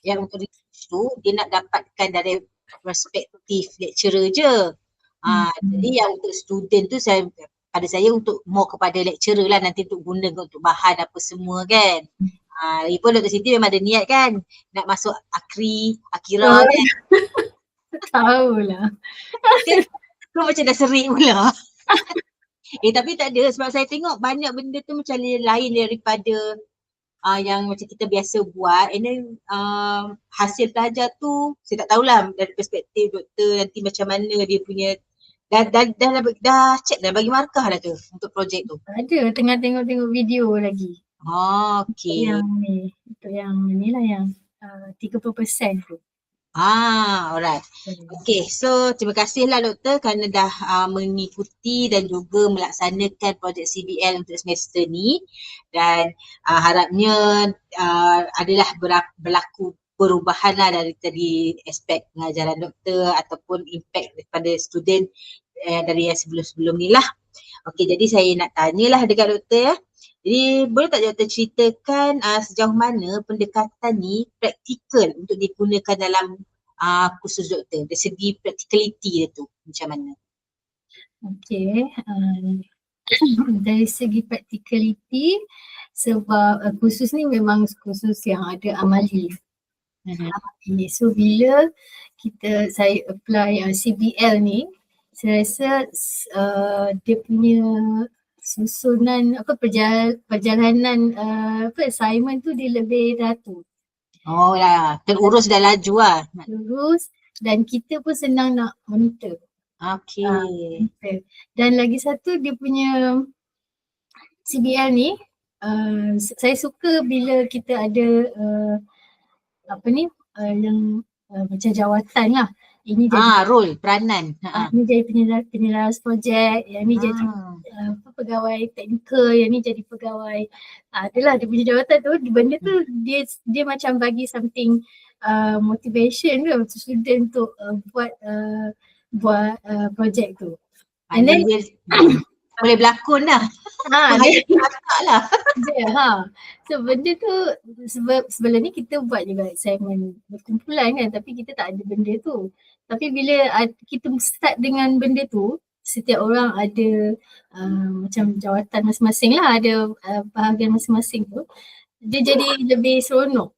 yang untuk research tu dia nak dapatkan dari perspektif lecturer je. Jadi yang untuk student tu pada saya untuk more kepada lecturer lah nanti untuk guna untuk bahan apa semua kan. Lagipun Dr. Siti memang ada niat kan nak masuk Akira kan. Tahulah. Kau macam dah serik pula. Tapi tak ada sebab saya tengok banyak benda tu macam lain daripada yang macam kita biasa buat, and then hasil pelajar tu saya tak tahulah dari perspektif doktor nanti macam mana dia punya dah check dah bagi markah dah tu untuk projek tu. Ada, tengah tengok video lagi. Okay. Untuk yang ni lah yang 30% tu. Alright. Okay, so terima kasihlah doktor kerana dah mengikuti dan juga melaksanakan projek CBL untuk semester ni, dan harapnya adalah berlaku perubahan lah dari aspek pengajaran doktor ataupun impact daripada student dari yang sebelum-sebelum ni lah. Okay, jadi saya nak tanyalah dekat doktor ya. Jadi boleh tak doktor ceritakan sejauh mana pendekatan ni praktikal untuk digunakan dalam kursus doktor, dari segi practicality dia tu macam mana? Okay, dari segi practicality sebab kursus ni memang kursus yang ada amali. So bila saya apply CBL ni, saya rasa dia punya susunan perjalanan assignment tu dia lebih ratus. Oh lah, terurus dah laju lah. Terurus dan kita pun senang nak monitor. Okay. Dan lagi satu dia punya CBL ni, saya suka bila kita ada yang macam jawatan lah. Ini jadi role, peranan. Ini jadi penyelaras projek, yang ni jadi pegawai teknikal, yang ni jadi pegawai. Adalah dia punya jawatan tu, benda tu dia macam bagi something motivation ke untuk student untuk buat projek tu. And then boleh berlakon lah. lah. So benda tu sebelum ni kita buat juga assignment berkumpulan kan, tapi kita tak ada benda tu. Tapi bila kita start dengan benda tu, setiap orang ada macam jawatan masing-masing lah, ada bahagian masing-masing tu, dia jadi lebih seronok.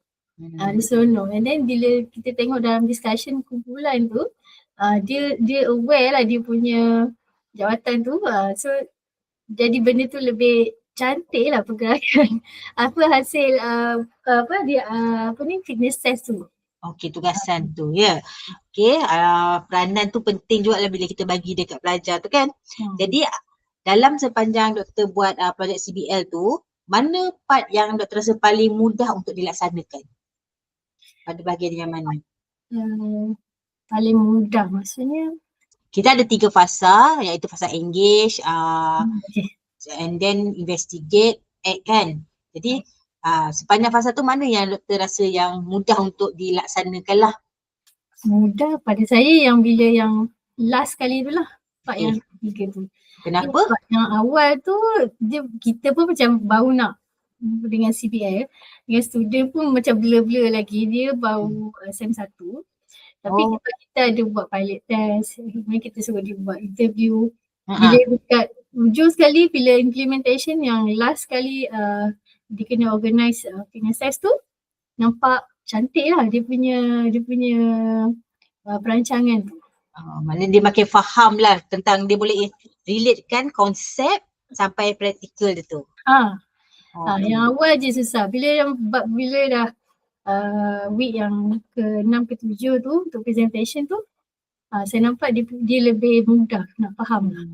Seronok. And then bila kita tengok dalam discussion kumpulan tu, dia aware lah dia punya jawatan tu, so jadi benda tu lebih cantik lah pergerakan. Hasil fitness test tu. Okay, tugasan tu ya. Okay, peranan tu penting juga lah bila kita bagi dekat pelajar tu kan. Jadi dalam sepanjang doktor buat projek CBL tu, mana part yang doktor rasa paling mudah untuk dilaksanakan? Pada bahagian yang mana? Paling mudah maksudnya? Kita ada 3 fasa, iaitu fasa engage, and then investigate, act kan. Jadi sepanjang fasa tu mana yang doktor rasa yang mudah untuk dilaksanakan lah? Mudah pada saya yang bila yang last kali tu lah, part yang ketiga tu. Kenapa? Part yang awal tu kita pun macam baru nak dengan CBL, dengan student pun macam blur-blur lagi, dia baru SEM1. Tapi kita ada buat pilot test, kemudian kita suruh dia buat interview. Bila dekat ujung sekali, bila implementation yang last kali dia kena organize fitness test tu, nampak cantik lah dia punya perancangan tu. Maknanya dia makin faham lah tentang dia boleh relate kan konsep sampai praktikal dia tu. Yang awal je susah. Bila dah week yang ke-6 ke-7 tu untuk presentation tu, saya nampak dia lebih mudah nak faham lah.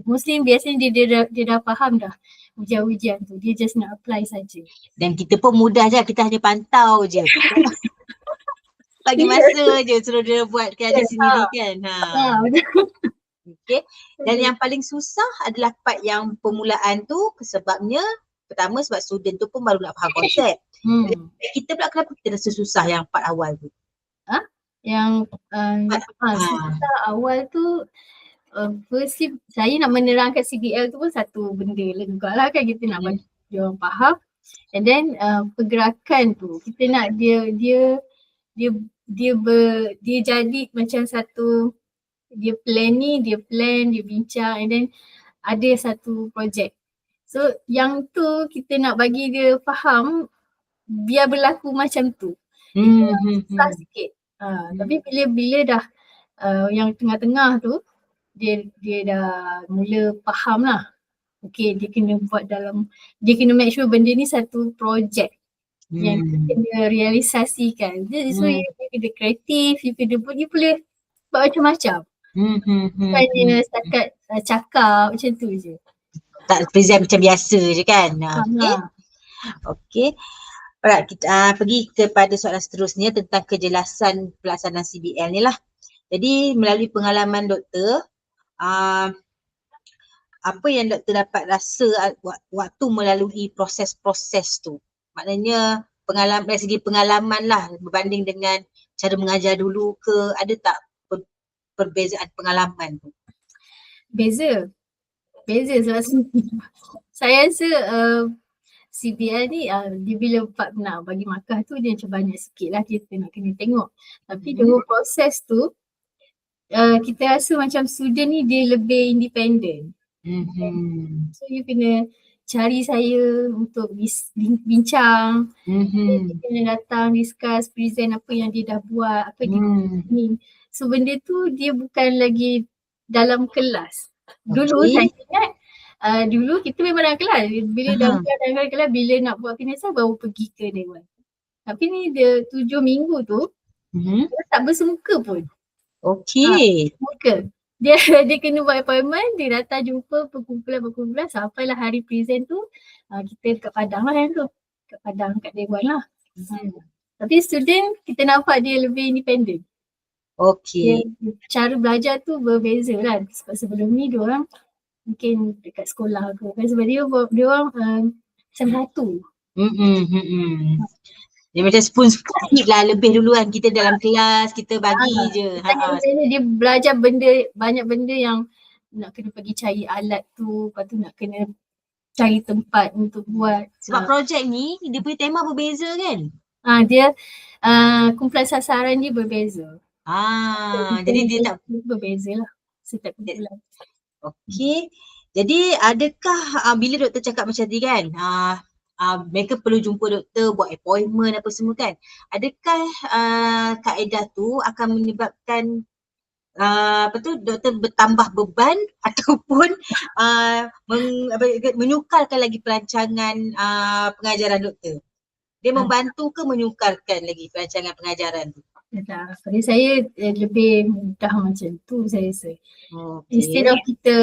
Mostly biasanya dia dah faham dah ujian-ujian tu, dia just nak apply saja. Dan kita pun mudah je, kita hanya pantau je. Bagi masa je suruh dia buat kerja sendiri kan. Okay. Dan yang paling susah adalah part yang permulaan tu, sebabnya pertama sebab student tu pun baru nak faham konsep. Kita pula kenapa kita rasa susah yang part awal tu? Yang susah awal tu, firstly saya nak menerangkan CBL tu pun satu benda juga lah kan, kita nak bagi dia orang faham. And then pergerakan tu, kita nak dia dia jadi macam satu, dia plan, dia bincang, and then ada satu projek. So yang tu kita nak bagi dia faham biar berlaku macam tu. Itu susah sikit. Tapi bila dah yang tengah-tengah tu dia dah mula faham lah. Okay, dia kena make sure benda ni satu projek yang kena realisasikan. So you kena kreatif, you boleh buat macam-macam. Bukannya setakat cakap macam tu je. Tak present macam biasa je kan. Okay. Alright, kita pergi kepada soalan seterusnya tentang kejelasan pelaksanaan CBL ni lah. Jadi melalui pengalaman doktor, apa yang doktor dapat rasa waktu melalui proses-proses tu? Maknanya dari segi pengalaman lah berbanding dengan cara mengajar dulu ke, ada tak perbezaan pengalaman tu? Beza sebab saya rasa CBL ni dia bila nak bagi markah tu dia macam banyak sikit lah kita nak kena tengok. Tapi dalam proses tu kita rasa macam student ni dia lebih independent. So you kena cari saya untuk bincang, dia kena datang discuss, present apa yang dia dah buat, apa dia ni. So benda tu dia bukan lagi dalam kelas. Dulu saya ingat dulu kita memang dalam kelas, bila dalam kelas bila nak buat finesa baru pergi ke dewan. Tapi ni dia 7 minggu tu dia tak bersemuka pun. Muka. Dia kena buat appointment, dia datang jumpa perkumpulan sampailah hari present tu kita dekat Padang lah yang tu. Kat Padang, kat Dewan lah. Tapi student kita nampak dia lebih independent. Cara belajar tu berbeza lah. Sebab sebelum ni diorang mungkin dekat sekolah ke kan, sebab dia orang macam satu. Dia macam spoon feed lah lebih dulu kan, kita dalam kelas kita bagi je. Dia belajar banyak benda yang nak kena pergi cari alat tu, lepas tu nak kena cari tempat untuk buat. Sebab projek ni dia punya tema berbeza kan? Dia kumpulan sasaran dia berbeza. Jadi dia tak berbeza lah setiap kumpulan. Okey. Jadi adakah bila doktor cakap macam ni kan, mereka perlu jumpa doktor, buat appointment apa semua kan. Adakah kaedah tu akan menyebabkan doktor bertambah beban ataupun menyukarkan lagi perancangan pengajaran doktor? Dia membantu ke menyukarkan lagi perancangan pengajaran tu? Pada saya lebih mudah macam tu saya rasa. Instead of kita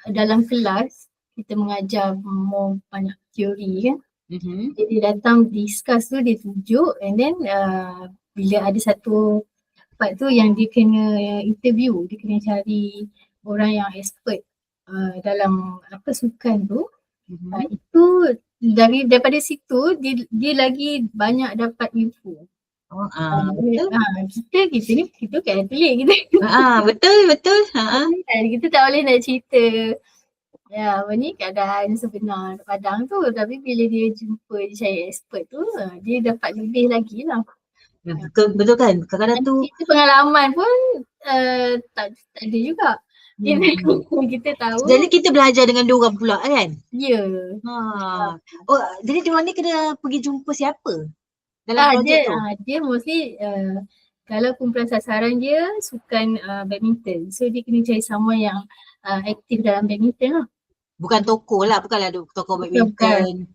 dalam kelas kita mengajar more banyak teori kan. Jadi datang discuss tu, dia tunjuk, and then bila ada satu part tu yang dia kena interview, dia kena cari orang yang expert dalam sukan tu. Itu daripada situ dia lagi banyak dapat info. Kita kan atlet kita. Betul. Kita tak boleh nak cerita apa ni keadaan sebenar Padang tu, tapi bila dia jumpa, dia cari expert tu, dia dapat lebih lagi lah. Betul kan, kadang-kadang tu cerita pengalaman pun tak ada juga. Kita tahu. Jadi kita belajar dengan diorang pula kan? Ya. Jadi diorang ni kena pergi jumpa siapa dalam projek tu? Dia mostly kalau kumpulan sasaran dia sukan badminton. So dia kena cari someone yang aktif dalam badminton lah. Bukan tokoh lah, bukanlah tokoh badminton.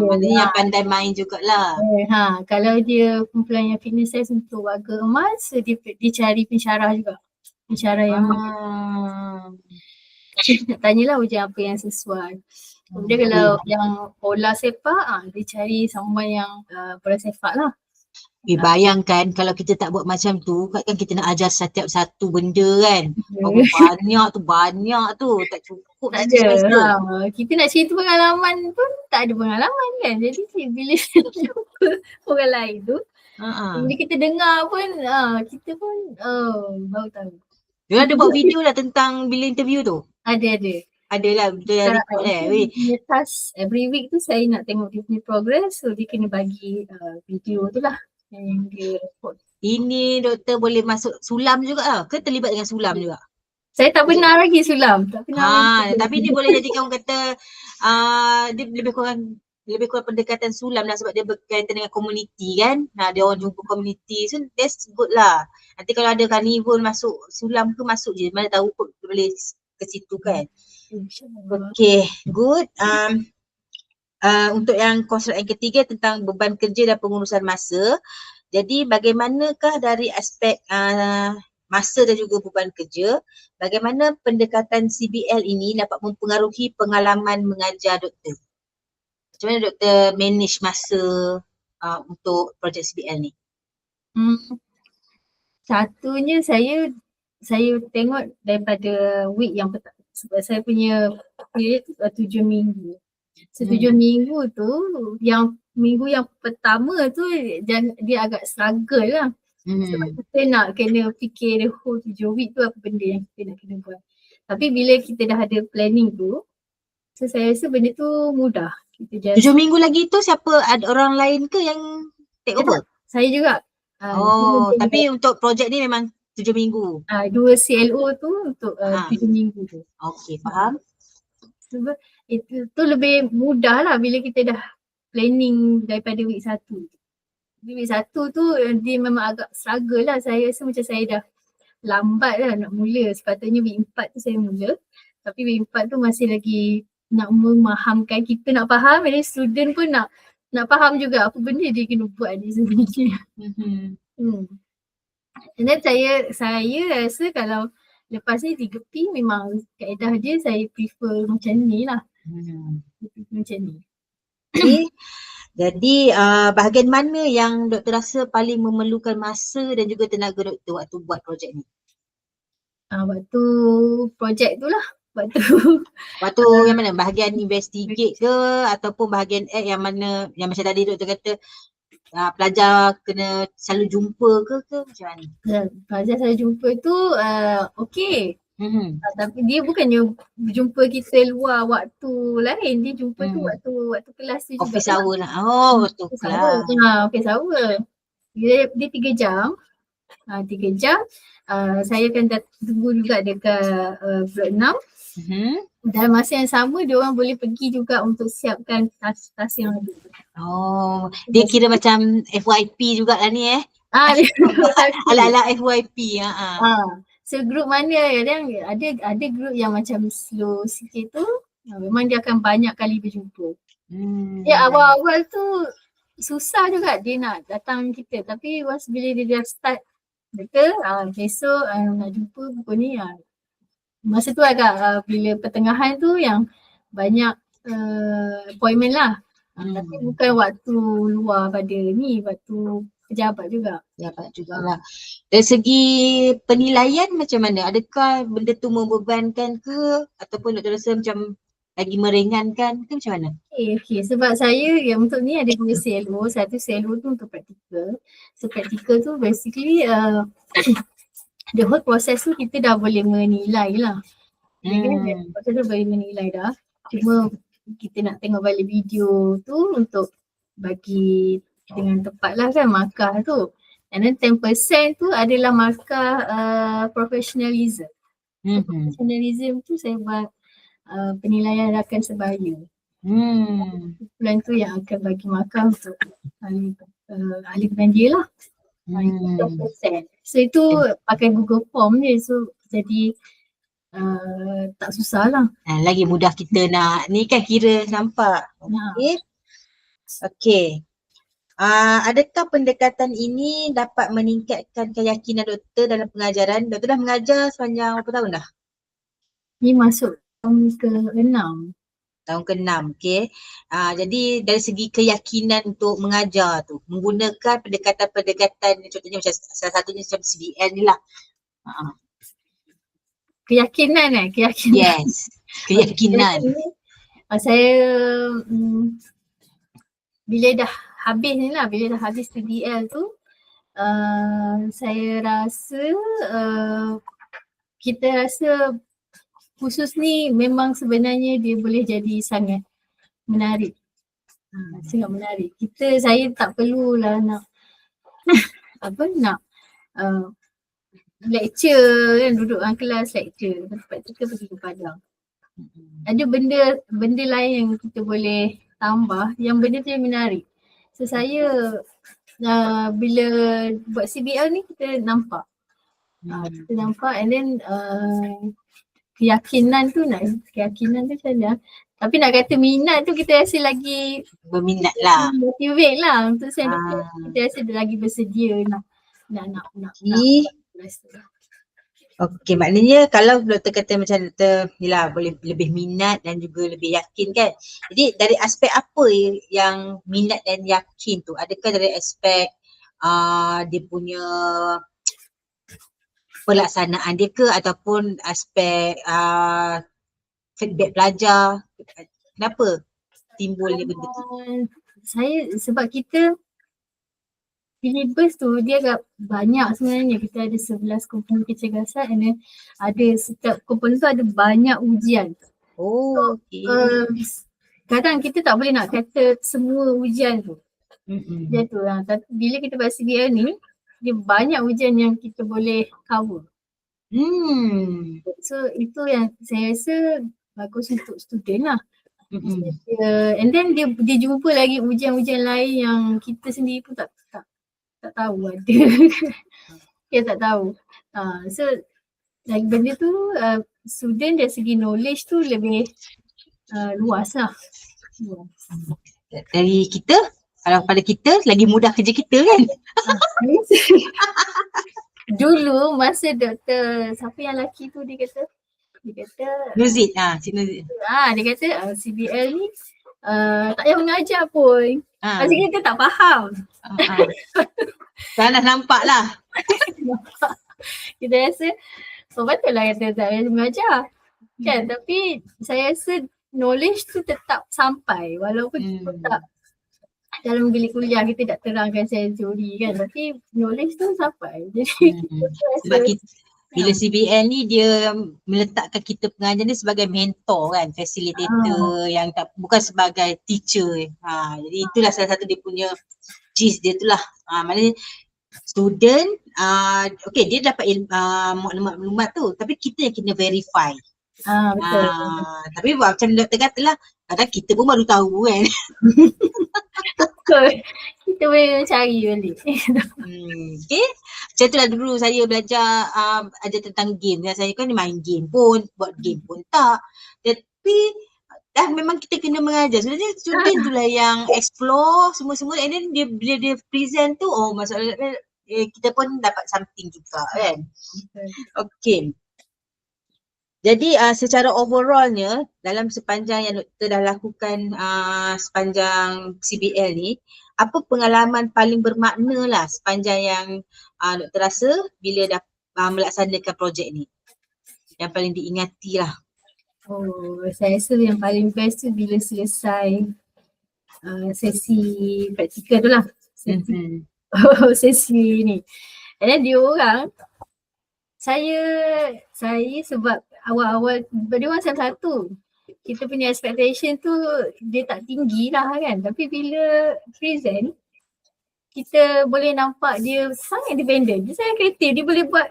Maknanya yang pandai main jugalah. Kalau dia kumpulan yang fitness size untuk warga emas, so dia cari pensyarah juga. Pensyarah yang nak tanyalah ujian apa yang sesuai. Kemudian kalau yang bola sepak, dia cari someone yang bola sepak lah. Bayangkan kalau kita tak buat macam tu, kan kita nak ajar setiap satu benda kan. Banyak tu, tak cukup. Tak ada. Kita nak cerita pengalaman pun tak ada pengalaman kan. Jadi bila jumpa orang lain tu, bila kita dengar pun, kita pun baru tahu. Dia ada buat video lah tentang bila interview tu? Ada. Adalah dia record task every week tu saya nak tengok dia punya progress, so dia kena bagi video tu lah. Yang dia report. Ini doktor boleh masuk sulam juga lah. Ke terlibat dengan sulam juga? Saya tak pernah lagi sulam. Tak pernah lagi. Tapi dia boleh jadikan orang kata dia lebih kurang pendekatan sulam lah sebab dia berkaitan dengan komuniti kan. Dia orang jumpa komuniti. So that's good lah. Nanti kalau ada carnivore masuk sulam ke masuk je. Mana tahu kot boleh ke situ kan. Okay, good. Untuk yang konsep yang ketiga tentang beban kerja dan pengurusan masa. Jadi bagaimanakah dari aspek masa dan juga beban kerja, bagaimana pendekatan CBL ini dapat mempengaruhi pengalaman mengajar doktor? Macam mana doktor manage masa untuk projek CBL ni? Satunya saya tengok daripada week yang pertama sebab saya punya period 7 minggu. So 7 minggu tu, yang minggu yang pertama tu dia agak struggle lah. Sebab kita nak kena fikir the whole 7 week tu apa benda yang kita nak kena buat. Tapi bila kita dah ada planning tu, so saya rasa benda tu mudah. 7 minggu lagi tu siapa, ada orang lain ke yang take over? Saya juga. Tapi untuk projek ni memang 7 minggu. 2 CLO tu untuk 7 minggu tu. Okay, faham. Sebab itu lebih mudah lah bila kita dah planning daripada week 1. Week 1 tu dia memang agak struggle lah. Saya rasa macam saya dah lambat lah nak mula. Sepatutnya week 4 tu saya mula. Tapi week 4 tu masih lagi nak memahamkan, kita nak faham, jadi student pun nak faham juga apa benda dia kena buat ni sebenarnya. And then saya rasa kalau lepas ni 3P memang kaedah dia saya prefer macam ni lah. Macam ni. Okay. Jadi bahagian mana yang doktor rasa paling memerlukan masa dan juga tenaga doktor waktu buat projek ni? Waktu projek tu lah. Waktu yang mana? Bahagian investigate ke ataupun bahagian act yang mana, yang macam tadi doktor kata pelajar kena selalu jumpa ke macam mana? Pelajar selalu jumpa tu okey. Tapi dia bukannya jumpa kita luar waktu lain, dia jumpa tu waktu kelas tu juga. Office hour lah. Waktu kelas. Office hour. Dia 3 jam. 3 jam. Saya akan tunggu juga dekat blok 6. Dan masa yang sama dia orang boleh pergi juga untuk siapkan tas yang ada. Dia kira macam FYP jugalah ni ala-ala FYP. So group mana yang ada group yang macam slow sikit tu, memang dia akan banyak kali berjumpa. Dia awal-awal tu susah juga dia nak datang kita, tapi once bila dia dah start betul, besok nak jumpa pukul ni, masa tu agak bila pertengahan tu yang banyak appointment lah. Tapi bukan waktu luar pada ni, waktu pejabat juga. Pejabat jugalah. Dari segi penilaian macam mana? Adakah benda tu membebankan ke ataupun doktor rasa macam lagi meringankan ke macam mana? Okay. Sebab saya yang untuk ni ada 2 CLO. Satu CLO tu untuk praktikal. So praktikal tu basically the whole process tu kita dah boleh menilai lah. Proses tu boleh menilai dah. Cuma kita nak tengok balik video tu untuk bagi dengan tepat lah kan markah tu. And then 10% tu adalah markah professionalism. Professionalism tu saya buat penilaian rakan sebaya. Kumpulan tu yang akan bagi markah untuk ahli dia lah. 10%. So itu pakai Google Form je, so jadi tak susah lah. Lagi mudah kita nak ni kan kira nampak. Okay. Adakah pendekatan ini dapat meningkatkan keyakinan doktor dalam pengajaran? Doktor dah mengajar sepanjang berapa tahun dah? Ni masuk tahun ke-6. Tahun ke-6, okay. Jadi dari segi keyakinan untuk mengajar tu, menggunakan pendekatan-pendekatan, contohnya macam salah satunya macam CBL ni lah. Keyakinan. Yes, keyakinan. Saya bila dah habis ni lah, bila dah habis CBL tu, saya rasa kita rasa khusus ni memang sebenarnya dia boleh jadi sangat menarik. Sangat menarik. Saya tak perlulah nak apa nak lecture kan, duduk dalam kelas lecture. Lepas tu kita pergi ke padang. Ada benda lain yang kita boleh tambah yang benda tu yang menarik. So saya bila buat CBL ni kita nampak. Kita nampak and then keyakinan tu macam mana. Tapi nak kata minat tu kita rasa lagi berminat lah. Motivate lah untuk kita rasa lagi bersedia nak. Okey, maknanya kalau doktor kata macam doktor yelah boleh lebih minat dan juga lebih yakin kan. Jadi dari aspek apa yang minat dan yakin tu? Adakah dari aspek dia punya pelaksanaan dia ke ataupun aspek feedback pelajar? Kenapa timbul dia benda tu? Saya sebab kita syllabus tu dia agak banyak sebenarnya. Kita ada 11 komponen kecergasan and then ada setiap komponen tu ada banyak ujian. Okay. Kadang kita tak boleh nak kata semua ujian tu. Dia tu lah. Bila kita buat CBL ni, dia banyak ujian yang kita boleh cover. So itu yang saya rasa bagus untuk student lah. And then dia jumpa lagi ujian-ujian lain yang kita sendiri pun tak tahu ada. Dia tak tahu. So lagi benda tu student dari segi knowledge tu lebih luas lah. Dari kita, kalau pada kita lagi mudah kerja kita kan? Dulu masa doktor, siapa yang lelaki tu dia kata Nuzid, Cik Nuzid. Dia kata CBL ni tak payah mengajar pun. Pasal kita tak faham. Dah nampak lah. Kita rasa, betul lah kata tak payah mengajar. Kan, tapi saya rasa knowledge tu tetap sampai. Walaupun kita tak dalam bilik kuliah kita tak terangkan secara teori kan. Tapi knowledge tu sampai. Jadi sebab kita, bila CBL ni dia meletakkan kita pengajar ni sebagai mentor kan, facilitator yang tak, bukan sebagai teacher. Jadi itulah salah satu dia punya gist dia tu lah. Maknanya student, okay dia dapat maklumat-maklumat tu tapi kita yang kena verify. Betul. Tapi macam doktor kata lah, kadang kita pun baru tahu kan. Betul. Kita boleh cari balik. Okay. Macam tu lah dulu saya belajar ajar tentang game. Dan saya kan main game pun, buat game pun tak. Tapi memang kita kena mengajar. Sebenarnya student tu lah yang explore semua-semua and then bila dia present tu, masalah kita pun dapat something juga kan. Okay. Jadi secara overallnya dalam sepanjang yang doktor dah lakukan sepanjang CBL ni, apa pengalaman paling bermakna lah sepanjang yang doktor rasa bila dah melaksanakan projek ni? Yang paling diingati lah. Saya rasa yang paling best tu bila selesai sesi praktikal tu lah. Sesi ni. And then dia orang, saya sebab awal-awal dia orang satu, kita punya expectation tu dia tak tinggi lah kan. Tapi bila present, kita boleh nampak dia sangat independent. Dia sangat kreatif. Dia boleh buat,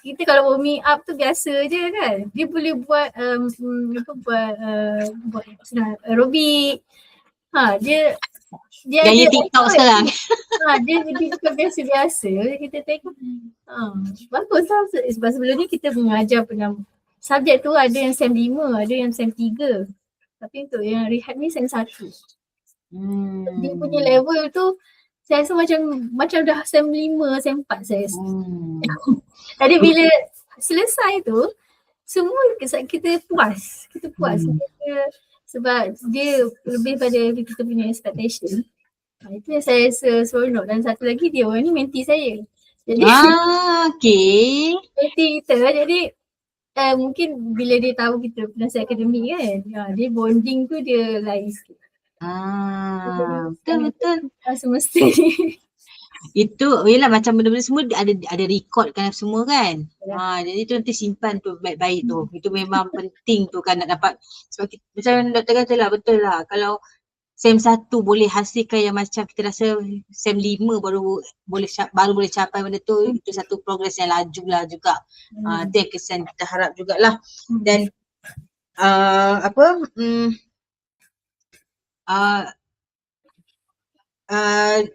kita kalau warming up tu biasa je kan. Dia boleh buat, buat aerobik. Dia gaya TikTok sekarang. Dia bukan biasa-biasa. Kita tengok. Bagus lah. Sebab sebelum ni kita mengajar subjek tu ada yang SEM 5, ada yang SEM 3. Tapi untuk yang rehab ni SEM 1. Dia punya level tu saya rasa macam dah SEM 5, SEM 4 saya rasa. Jadi bila selesai tu, semua kita puas. Sebab dia lebih pada kita punya expectation. Itu yang saya rasa seronok. Dan satu lagi dia orang ni mentee saya. Jadi okay. Mentee kita. Jadi mungkin bila dia tahu kita penasihat akademik kan, dia bonding tu dia lain sikit. Betul. Semestinya. Itu yelah macam benda-benda semua ada record kan semua kan. Jadi tu nanti simpan tu baik-baik tu. Itu memang penting tu kan nak dapat. Sebab kita, macam doktor kata lah, betul lah. Kalau SEM 1 boleh hasilkan yang macam kita rasa SEM 5 baru boleh capai benda tu, itu satu progres yang laju lah juga. Itu yang kesan kita harap jugalah. Dan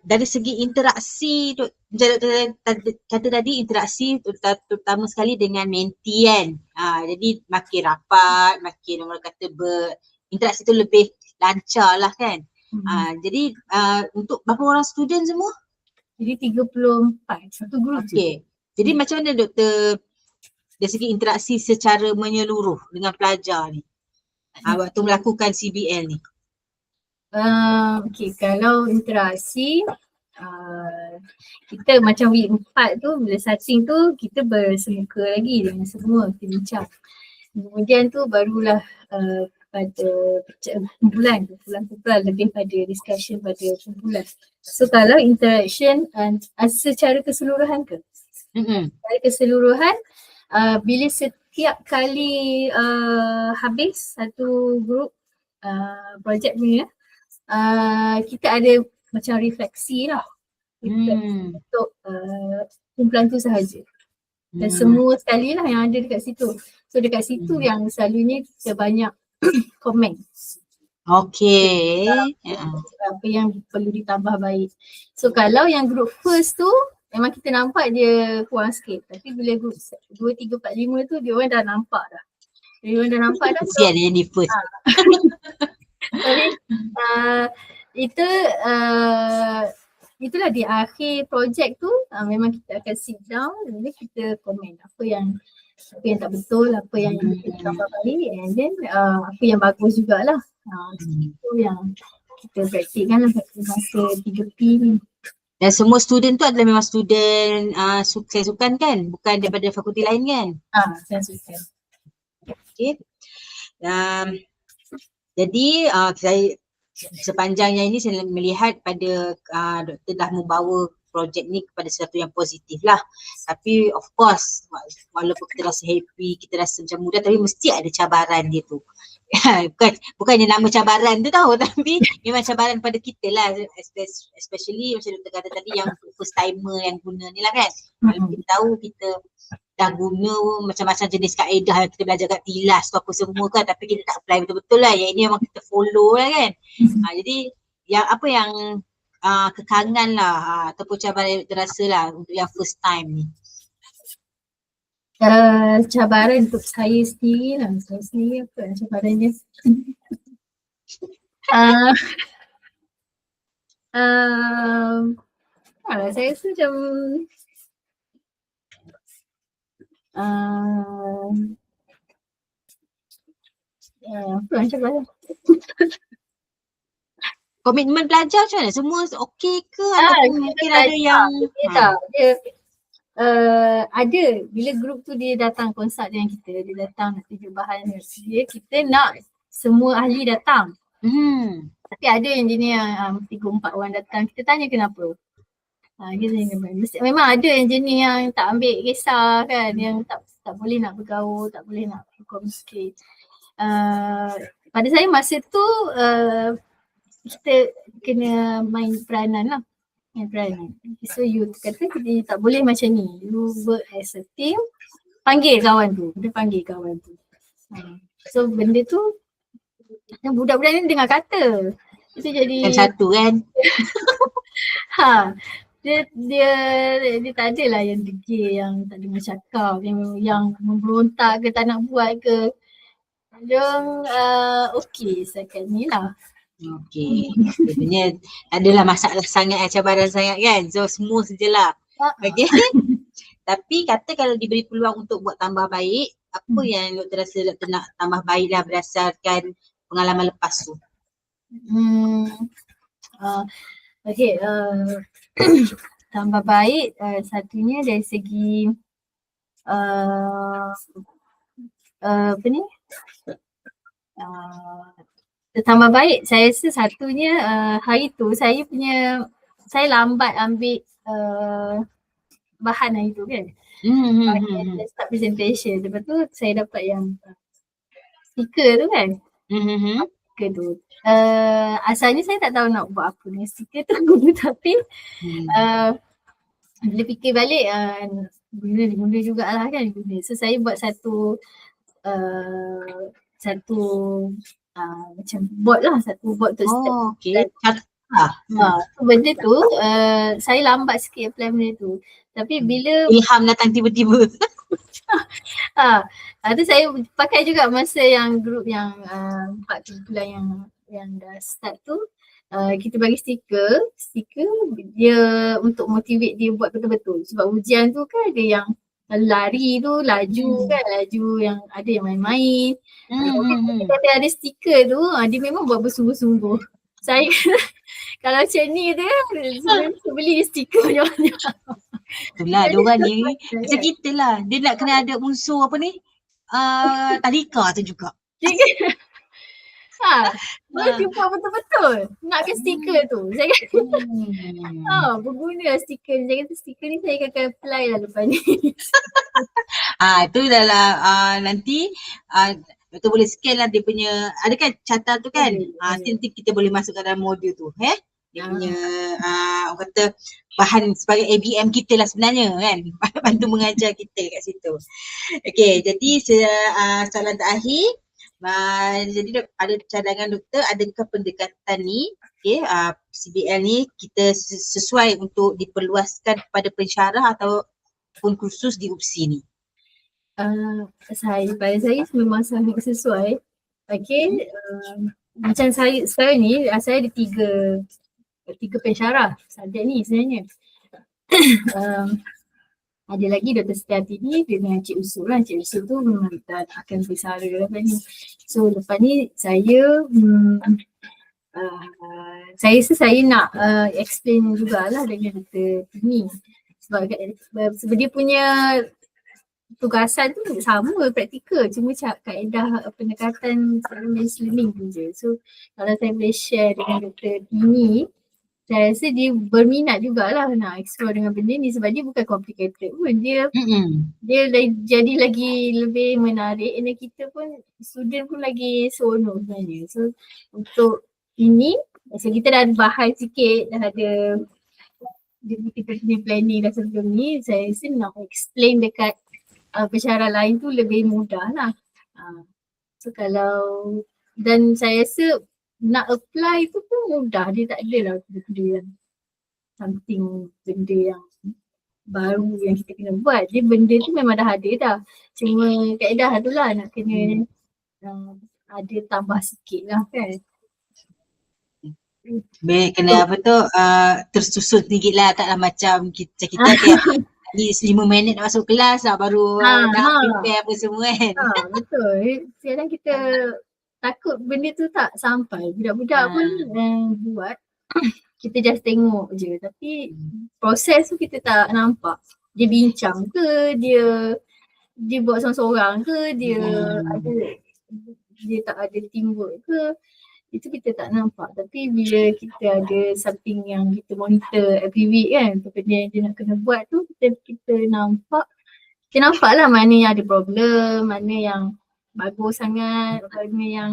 dari segi interaksi tu, kata tadi interaksi terutama sekali dengan mentee kan. Jadi makin rapat, makin orang kata interaksi tu lebih lancar lah kan. Jadi untuk berapa orang student semua? Jadi 34, satu grup je. Jadi macam mana doktor dari segi interaksi secara menyeluruh dengan pelajar ni waktu melakukan CBL ni? Kalau interaksi kita macam week 4 tu bila starting tu kita bersemuka lagi dengan semua, kita bincang. Kemudian tu barulah pada kumpulan lebih pada discussion pada kumpulan. So kalau interaction secara keseluruhan ke? Secara keseluruhan bila setiap kali habis satu grup projek punya kita ada macam refleksi lah untuk kumpulan tu sahaja. Dan semua sekali lah yang ada dekat situ. So dekat situ yang selalunya kita banyak komen. Apa yang perlu ditambah baik. So kalau yang group first tu memang kita nampak dia kurang sikit. Tapi bila group 2, 3, 4, 5 tu dia orang dah nampak dah. Kesian yang di first. Tapi itulah di akhir projek tu memang kita akan sit down dan kita komen apa yang tak betul, apa yang kita tambah balik, and then apa yang bagus jugalah. Itu yang kita praktikkan lah masa 3P ni. Dan semua student tu adalah memang student saya sukan kan? Bukan daripada fakulti lain kan? Saya sukan. Jadi saya sepanjangnya ini saya melihat pada doktor dah membawa projek ni kepada sesuatu yang positif lah. Tapi of course walaupun kita rasa happy, kita rasa macam mudah, tapi mesti ada cabaran dia tu. Bukannya nama cabaran tu tahu, tapi memang cabaran pada kita lah, especially macam doktor kata tadi yang first timer yang guna ni lah kan. Kalau kita tahu kita dah guna macam-macam jenis kaedah yang kita belajar kat tilas tu apa semua kan, tapi kita tak apply betul-betul lah. Yang ini memang kita follow lah kan. Jadi yang apa yang kekangan lah ataupun cabaran yang terasa lah untuk yang first time ni? Cabaran untuk saya sendiri lah. Saya sendiri apa cabarannya? Saya rasa macam apa cabaran? Komitmen pelajar macam mana? Semua okey ke ataupun mungkin ada yang ada bila grup tu dia datang konsult dengan kita, dia datang nak tunjuk bahan dia, kita nak semua ahli datang. Tapi ada yang jenis yang 3-4 orang datang, kita tanya kenapa. Memang ada yang jenis yang tak ambil kisah kan, yang tak boleh nak bergaul, tak boleh nak communicate. Pada saya masa tu kita kena main peranan lah. So you kata kita tak boleh macam ni. You work as a team, panggil kawan tu. So benda tu budak-budak ni dengar kata. Itu jadi yang satu kan. Dia tak adalah yang degil, yang tak dengar cakap, yang memberontak ke tak nak buat ke. Dia okey setakat ni lah. Okey. Sebenarnya adalah masalah sangat, cabaran sangat kan. So semua sajalah. Okey. Tapi kata kalau diberi peluang untuk buat tambah baik, apa yang doktor rasa doktor nak tambah baik lah berdasarkan pengalaman lepas tu? Okey, tambah baik satunya dari segi apa ni? Tambah baik saya rasa satunya hari tu saya lambat ambil bahan hari tu kan. Start presentation. Lepas tu saya dapat yang stiker tu kan. stiker tu. Asalnya saya tak tahu nak buat apa dengan stiker tu tapi bila fikir balik guna jugalah kan guna. So saya buat satu macam board lah, satu board untuk step. Okay. So benda tu saya lambat sikit apply benda tu. Tapi bila ilham datang tiba-tiba. tu saya pakai juga masa yang group yang 4 bulan yang dah start tu. Kita bagi stiker dia untuk motivate dia buat betul-betul. Sebab ujian tu kan ada yang lari tu, laju yang ada yang main-main. Tapi ada stiker tu, dia memang buat bersungguh-sungguh. Saya kalau macam ni tu saya beli stiker banyak-banyak. Itulah diorang ni macam kita lah. Dia nak kena ada unsur apa ni tadika tu juga. Dia buat betul-betul nak ke stiker tu. Saya kata berguna stiker ni. Saya kata stiker ni saya akan apply lah lepas ni. Itu adalah nanti Doktor boleh scan lah dia punya, ada kan carta tu kan, nanti kita boleh masukkan dalam modul tu dia punya orang kata bahan sebagai ABM kita lah sebenarnya kan, bantu mengajar kita kat situ. Okay, jadi soalan terakhir, jadi ada cadangan doktor, adakah pendekatan ni CBL ni kita sesuai untuk diperluaskan kepada pensyarah ataupun khusus di UPSI ni? Pada saya memang sangat sesuai. Okay, macam saya sekarang ni saya ada tiga pensyarah subjek ni sebenarnya. Ada lagi Dr. Setiati ni dengan Cik Usul lah. Cik Usul tu memang akan bersara lepas ni. So lepas ni saya saya nak explain jugalah dengan Dr. Tini. Sebab dia punya tugasan tu sama praktikal, cuma kaedah pendekatan mass learning tu je. So kalau saya boleh share dengan Dr. Tini, saya rasa dia berminat jugalah nak explore dengan benda ni sebab dia bukan complicated pun. Dia jadi lagi lebih menarik dan kita pun, student pun lagi seronok sebenarnya. So untuk ini, so kita dah ada bahan sikit, dah ada kita punya planning dah sebelum ni, saya rasa nak explain dekat pensyarah lain tu lebih mudah lah. So kalau, dan saya rasa nak apply tu pun mudah, dia tak adalah benda yang baru yang kita kena buat. Dia benda tu memang dah ada dah. Cuma kaedah tu lah nak kena ada tambah sikit lah kan. Baik, kena apa tu tersusun sedikit lah, taklah macam kita ni 5 minit nak masuk kelas lah baru nak prepare apa semua kan. Betul. Sekarang kita takut benda tu tak sampai. Budak-budak pun buat, kita just tengok je. Tapi proses tu kita tak nampak. Dia bincang ke, dia buat seorang-seorang ke, dia tak ada teamwork ke. Itu kita tak nampak. Tapi bila kita ada something yang kita monitor every week kan, benda yang dia nak kena buat tu, kita nampak lah mana yang ada problem, mana yang bagus sangat, mana yang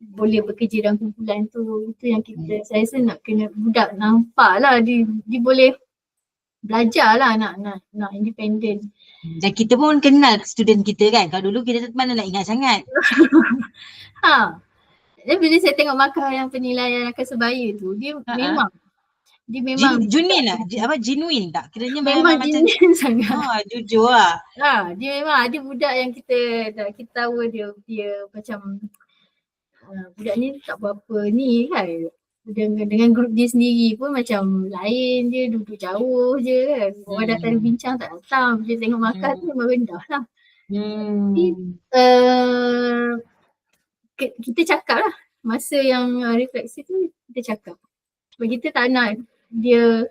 boleh bekerja dalam kumpulan tu. Itu yang saya rasa nak kena budak nampak lah, dia boleh belajar lah nak independent. Dan kita pun kenal student kita kan, kalau dulu kita mana nak ingat sangat. Dan bila saya tengok markah yang penilaian akan sebaya tu, dia memang genuine lah, genuine tak? Kiranya memang genuine sangat. Jujur lah. Dia memang ada budak yang kita tahu dia macam budak ni tak berapa ni kan. Dengan grup dia sendiri pun macam lain, dia duduk jauh je kan. Orang datang bincang tak datang. Bila tengok markah tu memang rendah lah. Kita cakap lah masa yang refleksi tu, kita cakap sebab kita tak nak dia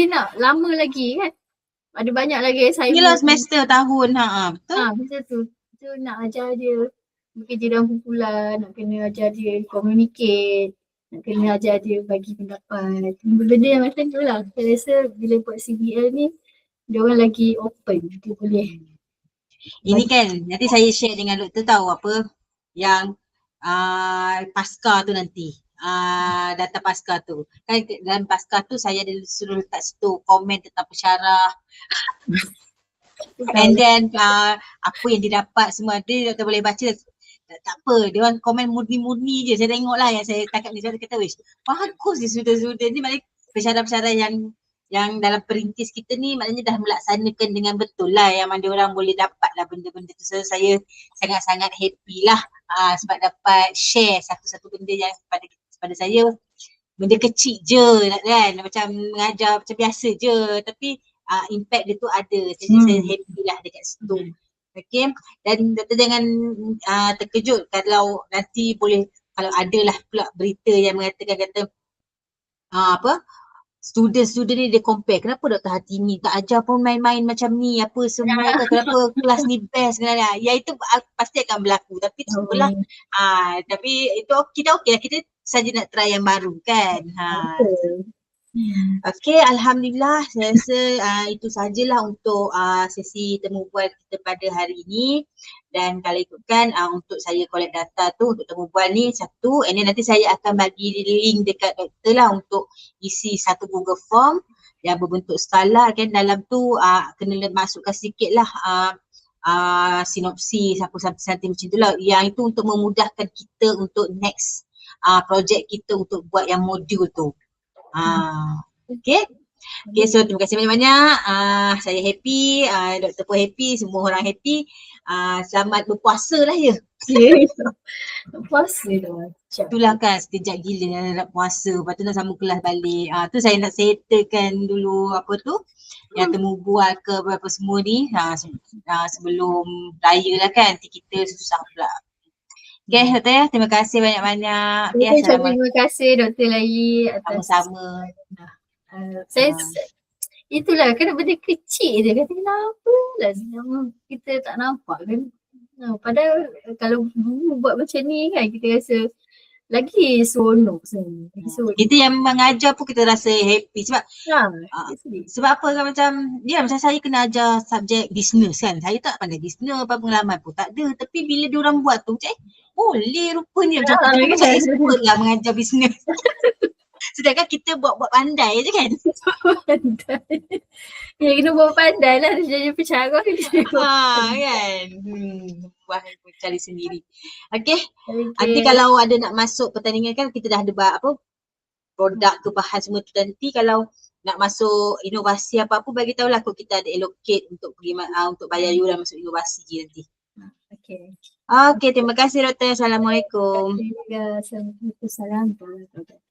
nak lama lagi kan, ada banyak lagi assignment. Yelah semester tahun betul. Betul tu. So nak ajar dia bekerja dalam kumpulan, nak kena ajar dia communicate, nak kena ajar dia bagi pendapat, benda yang macam tu lah. Saya rasa bila buat CBL ni dia orang lagi open, dia boleh. Ini kan nanti saya share dengan doktor tahu apa yang pasca tu nanti. Data pasca tu. Kan dalam pasca tu saya ada suruh letak situ komen tentang pensyarah. And then apa yang dia dapat semua dia doktor boleh baca. Tak apa, dia orang komen murni-murni je. Saya tengok lah yang saya tangkap ni, saya kata wish bagus dia student-student ni, maknanya pensyarah-pensyarah yang dalam perintis kita ni maknanya dah melaksanakan dengan betul lah yang mana orang boleh dapat lah benda-benda tu. So saya sangat-sangat happy lah sebab dapat share satu-satu benda yang pada saya benda kecil je kan, macam mengajar macam biasa je, tapi impact dia tu ada. Jadi saya happy lah dekat situ. Okay, dan doktor jangan terkejut kalau nanti boleh, kalau adalah pula berita yang mengatakan kata student-student ni dia compare, kenapa Dr. Hatimi tak ajar pun main-main macam ni apa semua, kenapa kelas ni best sebenarnya. Ya itu pasti akan berlaku, tapi tak apalah. Tapi itu kita okey lah, kita saja nak try yang baru kan. Okey, Alhamdulillah saya rasa itu sajalah untuk sesi temu bual kita pada hari ini. Dan kalau ikutkan untuk saya collect data tu untuk temu bual ni satu, and then nanti saya akan bagi link dekat doktor lah untuk isi satu Google Form yang berbentuk skala kan. Dalam tu kena masukkan sikit lah sinopsis apa something macam tu lah. Yang itu untuk memudahkan kita untuk next projek kita untuk buat yang modul tu. Okay. Okay, so terima kasih banyak-banyak. Saya happy, doktor pun happy, semua orang happy. Selamat berpuasa lah ya. Puasa dah. Itulah kan sekejap gila nak puasa. Lepas tu nak sambung kelas balik. Tu saya nak settlekan dulu apa tu. Yang temu bual ke apa semua ni. Sebelum raya lah kan. Nanti kita susah pula. Okay, doktor ya. Terima kasih banyak-banyak. Terima kasih Dr. Laili atas sama-sama. Saya itulah kan benda kecil je, kata kenapa lah kita tak nampak kan. Padahal kalau buat macam ni kan kita rasa lagi seronok sebenarnya. Kita yang mengajar pun kita rasa happy sebab sebab apa kan, macam macam saya kena ajar subjek business kan. Saya tak pandai business, apa pengalaman pun tak ada, tapi bila diorang buat tu macam boleh rupanya macam tu, macam expert lah mengajar business. Sedangkan kita buat pandai je kan. Pandai. Ya kena buat pandai lah, dia jadi pensyarah kan. Buat cari sendiri. Okay. Nanti kalau ada nak masuk pertandingan kan kita dah ada produk ke bahan semua tu, nanti kalau nak masuk inovasi apa-apa bagi tahulah kok kita ada allocate untuk pergi untuk bayar yuran masuk inovasi nanti. Okay, terima kasih doktor. Assalamualaikum. Assalamualaikum.